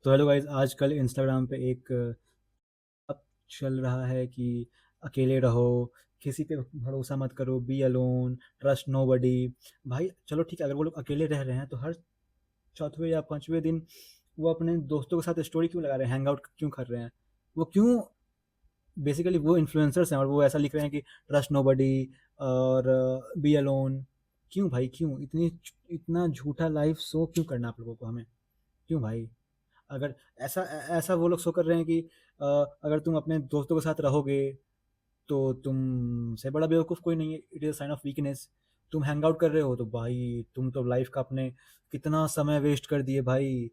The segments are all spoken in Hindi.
तो हेलो गाइस, आजकल इंस्टाग्राम पे एक अब चल रहा है कि अकेले रहो, किसी पे भरोसा मत करो, बी अलोन, ट्रस्ट नोबडी। भाई चलो ठीक है, अगर वो लोग अकेले रह रहे हैं तो हर चौथे या पांचवें दिन वो अपने दोस्तों के साथ स्टोरी क्यों लगा रहे हैं, हैंग आउट क्यों कर रहे हैं? वो क्यों? बेसिकली वो इन्फ्लुएंसर्स हैं और वो ऐसा लिख रहे हैं कि ट्रस्ट नोबडी और बी अलोन। क्यों भाई, क्यों इतना झूठा लाइफ शो क्यों करना आप लोगों को हमें? क्यों भाई? अगर ऐसा ऐसा वो लोग शो कर रहे हैं कि अगर तुम अपने दोस्तों के साथ रहोगे तो तुमसे बड़ा बेवकूफ़ कोई नहीं है, it is a sign of weakness. तुम हैंग आउट कर रहे हो तो भाई तुम तो लाइफ का अपने कितना समय वेस्ट कर दिए भाई।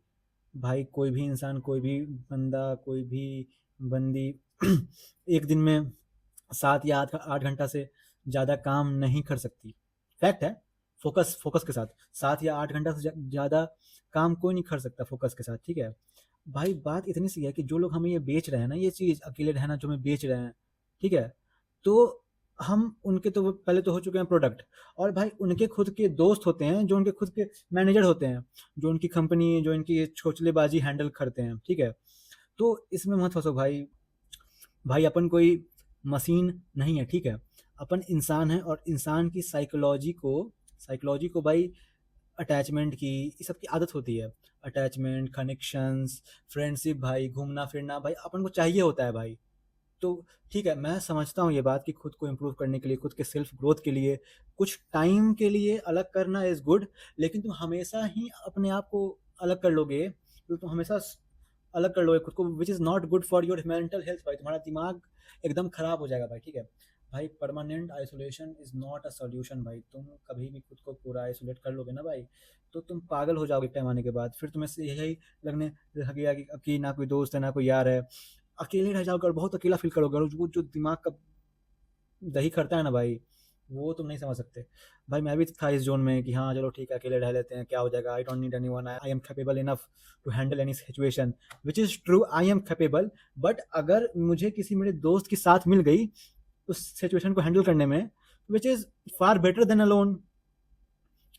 भाई कोई भी इंसान, कोई भी बंदा, कोई भी बंदी एक दिन में 7 या 8 घंटा से ज़्यादा काम नहीं कर सकती। फैक्ट है। फ़ोकस फ़ोकस के साथ 7 या 8 घंटा से ज़्यादा काम कोई नहीं कर सकता फ़ोकस के साथ, ठीक है? भाई बात इतनी सी है कि जो लोग हमें ये बेच रहे हैं ना, ये चीज़ अकेले रहना जो हमें बेच रहे हैं, ठीक है? तो हम उनके तो वो पहले तो हो चुके हैं प्रोडक्ट, और भाई उनके खुद के दोस्त होते हैं जो उनके खुद के मैनेजर होते हैं, जो उनकी कंपनी, जो इनकी चोचलेबाज़ी हैंडल करते हैं, ठीक है? तो इसमें मत फँसो भाई। भाई अपन कोई मशीन नहीं है, ठीक है? अपन इंसान है और इंसान की साइकोलॉजी को भाई अटैचमेंट की, ये सब की आदत होती है। अटैचमेंट, कनेक्शंस, फ्रेंडशिप भाई, घूमना-फिरना भाई अपन को चाहिए होता है भाई। तो ठीक है, मैं समझता हूँ ये बात कि खुद को इम्प्रूव करने के लिए, खुद के सेल्फ ग्रोथ के लिए, कुछ टाइम के लिए अलग करना इज़ गुड, लेकिन तुम हमेशा ही अपने आप को अलग कर लोगे, तो तुम हमेशा अलग कर लोगे खुद को, which is not good for your mental health भाई। तुम्हारा दिमाग एकदम खराब हो जाएगा भाई, ठीक है? भाई permanent isolation is not a solution भाई। तुम कभी भी खुद को पूरा आइसोलेट कर लोगे ना भाई, तो तुम पागल हो जाओगे एक टाइम आने के बाद। फिर तुम्हें से यही लगने लगेगा कि ना कोई दोस्त है, ना कोई यार है। अकेले रह जाओगे और बहुत अकेला फ़ील करोगे, और वो जो दिमाग का दही करता है ना भाई, वो तुम नहीं समझ सकते। भाई मैं भी था इस ज़ोन में कि हाँ, चलो ठीक है, अकेले रह लेते हैं, क्या हो जाएगा? I don't need anyone, I am capable enough to handle any situation, which is true, I am capable. But अगर मुझे किसी मेरे दोस्त की साथ मिल गई उस सिचुएशन को हैंडल करने में, which is far better than alone.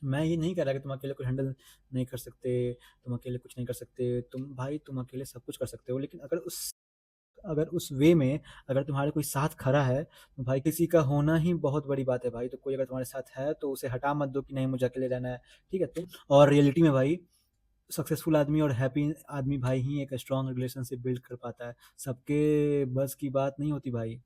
मैं ये नहीं कह रहा कि तुम अकेले कुछ हैंडल नहीं कर सकते, तुम अकेले कुछ नहीं कर सकते। तुम अकेले सब कुछ कर सकते हो, लेकिन अगर उस वे में अगर तुम्हारे कोई साथ खड़ा है, तो भाई किसी का होना ही बहुत बड़ी बात है भाई। तो कोई अगर तुम्हारे साथ है तो उसे हटा मत दो कि नहीं मुझे अकेले रहना है, ठीक है? तुम और रियलिटी में भाई सक्सेसफुल आदमी और हैप्पी आदमी भाई ही एक स्ट्रॉन्ग रिलेशनशिप बिल्ड कर पाता है। सबके बस की बात नहीं होती भाई।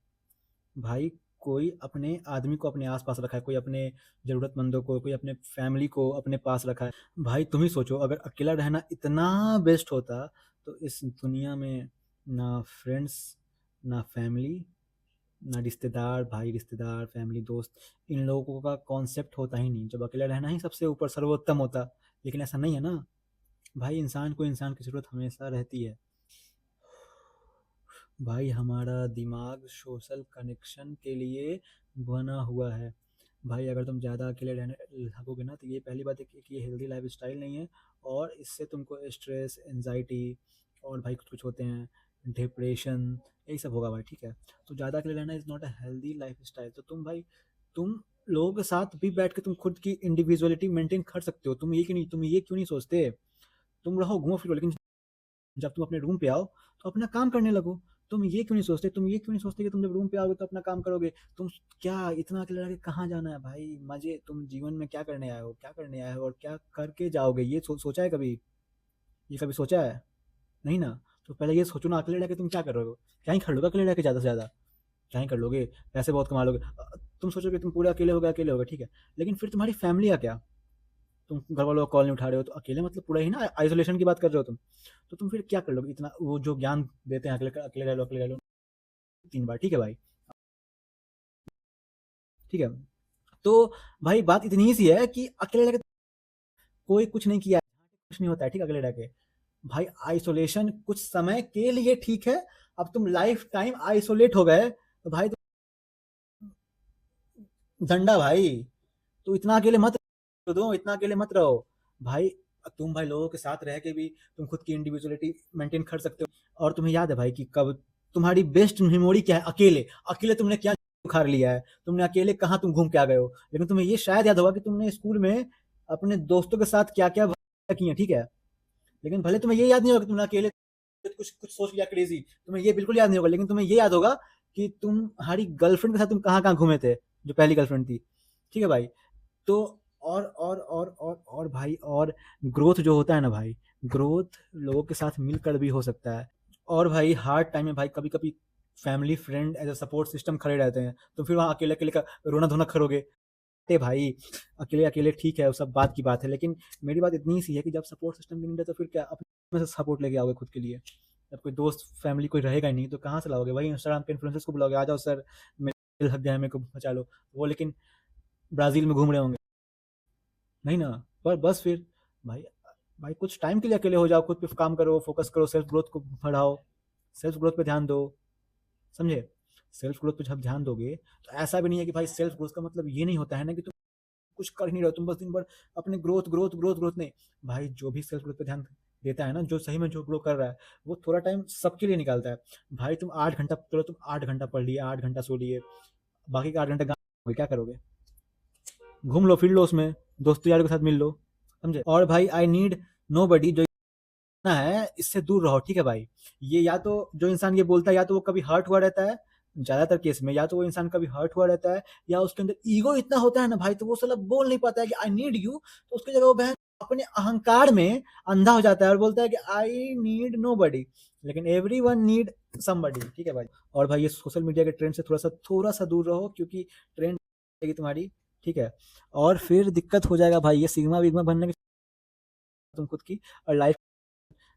भाई कोई अपने आदमी को अपने आस-पास रखा है, कोई अपने ज़रूरतमंदों को, कोई अपने फैमिली को अपने पास रखा है। भाई तुम ही सोचो, अगर अकेला रहना इतना बेस्ट होता, तो इस दुनिया में ना फ्रेंड्स, ना फैमिली, ना रिश्तेदार, भाई रिश्तेदार, फैमिली, दोस्त, इन लोगों का कॉन्सेप्ट होता ही नहीं। जब अकेला रहना ही सबसे ऊपर सर्वोत्तम होता, लेकिन ऐसा नहीं है ना। भाई इंसान को इंसान की ज़रूरत हमेशा रहती है। भाई हमारा दिमाग सोशल कनेक्शन के लिए बना हुआ है। भाई अगर तुम ज़्यादा अकेले रहने लगोगे ना, तो ये पहली बात है कि ये हेल्दी लाइफ़स्टाइल नहीं है, और इससे तुमको स्ट्रेस, एंग्ज़ायटी और भाई कुछ-कुछ होते हैं, डिप्रेशन, यही सब होगा भाई, ठीक है? तो ज़्यादा अकेले रहना is not a healthy lifestyle. तो तुम लोगों के साथ भी बैठ के तुम खुद की इंडिविजुअलिटी मेंटेन कर सकते हो। तुम ये क्यों नहीं सोचते? तुम रहो, घूमो-फिरो, लेकिन जब तुम अपने रूम पे आओ तो अपना काम करने लगो। तुम ये क्यों नहीं सोचते कि तुम जब रूम पे आओगे तो अपना काम करोगे? तुम क्या इतना अकेले रह के कहाँ जाना है भाई? मज़े, तुम जीवन में क्या करने आए हो? क्या करने आए हो और क्या करके जाओगे? ये सोचा है कभी? ये कभी सोचा है? नहीं ना? तो पहले ये सोचो ना, अकेले रह के तुम क्या कर रहे हो? क्या ही कर लोगे अकेले रह के ज़्यादा से ज़्यादा? क्या ही कर लोगे? पैसे बहुत कमा लोगे। तुम सोचो कि तुम पूरे अकेले हो गए, ठीक है। लेकिन फिर तुम्हारी फैमिली का क्या? तुम घर वालों का कॉल नहीं उठा रहे हो, तो अकेले मतलब पूरा ही ना आइसोलेशन की बात कर रहे हो तुम। तो तुम फिर क्या कर लोगे? इतना वो जो ज्ञान देते हैं, अकेले रह लो 3 बार, ठीक है भाई? ठीक है? तो भाई बात इतनी ही सी है कि अकेले रह के कोई कुछ नहीं किया है, कुछ नहीं होता है, ठीक है, अकेले रह के। भाई आइसोलेशन कुछ समय के लिए ठीक है, अब तुम लाइफ टाइम आइसोलेट हो गए, तो भाई डंडा भाई। तो इतना अकेले मत रहो भाई। तुम भाई लोगों के साथ रह के भी तुम खुद की इंडिविजुअलिटी मेंटेन कर सकते हो। और तुम्हें याद है भाई कि कब तुम्हारी बेस्ट मेमोरी क्या है? अकेले अकेले तुमने क्या उखाड़ लिया है? तुमने अकेले कहाँ तुम घूम के आ गए हो? लेकिन तुम्हें ये शायद याद होगा कि तुमने स्कूल में अपने दोस्तों के साथ क्या क्या की है, ठीक है? लेकिन भले तुम्हें ये याद नहीं होगा कि तुमने अकेले कुछ कुछ सोच लिया क्रेजी, तुम्हें ये बिल्कुल याद नहीं होगा, लेकिन तुम्हें ये याद होगा कि तुम्हारी गर्लफ्रेंड के साथ तुम कहाँ कहाँ घूमे थे, जो पहली गर्लफ्रेंड थी। ठीक है भाई। तो और भाई, और ग्रोथ जो होता है ना भाई, ग्रोथ लोगों के साथ मिलकर भी हो सकता है। और भाई हार्ड टाइम में भाई कभी कभी family friend as a support system खड़े रहते हैं, तो फिर वहाँ अकेले अकेले का रोना धोना करोगे? अरे भाई, अकेले अकेले ठीक है, वो सब बात की बात है, लेकिन मेरी बात इतनी सी है कि जब सपोर्ट सिस्टम भी नहीं रहता, तो फिर क्या अपने में से सपोर्ट लेके आओगे खुद के लिए? जब कोई दोस्त फैमिली कोई रहेगा ही नहीं, तो कहाँ से लाओगे? वही इंस्टाग्राम के इन्फ्लुएंसर्स को बुलाओगे, आ जाओ सर मेरे दिल हक गया है, मेरे को बचा लो। वो लेकिन ब्राजील में घूम रहे होंगे, नहीं ना? पर बस फिर भाई, भाई कुछ टाइम के लिए अकेले हो जाओ, खुद पे काम करो, फोकस करो, सेल्फ ग्रोथ को बढ़ाओ, सेल्फ ग्रोथ पे ध्यान दो, समझे? सेल्फ ग्रोथ पे जब ध्यान दोगे, तो ऐसा भी नहीं है कि भाई सेल्फ ग्रोथ का मतलब ये नहीं होता है ना कि तुम कुछ कर ही नहीं रहे हो, तुम बस दिन भर अपने ग्रोथ ग्रोथ ग्रोथ ग्रोथ नहीं। भाई जो भी सेल्फ ग्रोथ पे ध्यान देता है ना, जो सही में जो ग्रो कर रहा है, वो थोड़ा टाइम सबके लिए निकालता है। भाई तुम 8 घंटा, चलो तुम 8 घंटा पढ़ लिए, 8 घंटा सो लिए, बाकी का 8 घंटा क्या करोगे? घूम लो फिर लो उसमें, दोस्तों यारों के साथ मिल लो, समझे? और भाई आई नीड नो बडी जो ना है, इससे दूर रहो, ठीक है भाई? ये या तो जो इंसान ये बोलता है, या तो वो कभी हर्ट हुआ रहता है, ज्यादातर केस में या तो वो इंसान कभी हर्ट हुआ रहता है, या उसके अंदर ईगो इतना होता है ना भाई, तो वो साला बोल नहीं पाता है कि आई नीड यू, तो उसकी जगह वो बहन अपने अहंकार में अंधा हो जाता है और बोलता है कि आई नीड नो बडी, लेकिन एवरी वन नीड समबडी, ठीक है भाई? और भाई ये सोशल मीडिया के ट्रेंड से थोड़ा सा दूर रहो, क्योंकि ट्रेंड तुम्हारी, ठीक है? और फिर दिक्कत हो जाएगा भाई, ये सिग्मा विग्मा बनने के तुम खुद की और लाइफ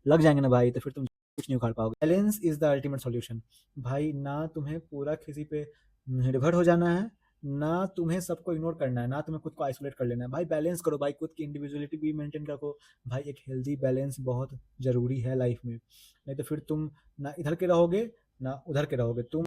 लग जाएंगे ना भाई, तो फिर तुम कुछ नहीं उखाड़ पाओगे। Balance is the ultimate solution. भाई ना तुम्हें पूरा किसी पे निर्भर हो जाना है, ना तुम्हें सबको इग्नोर करना है, ना तुम्हें खुद को आइसोलेट कर लेना है। भाई बैलेंस करो भाई, खुद की इंडिविजुअलिटी भी मेंटेन रखो। भाई एक हेल्दी बैलेंस बहुत जरूरी है लाइफ में, नहीं तो फिर तुम ना इधर के रहोगे ना उधर के रहोगे, तुम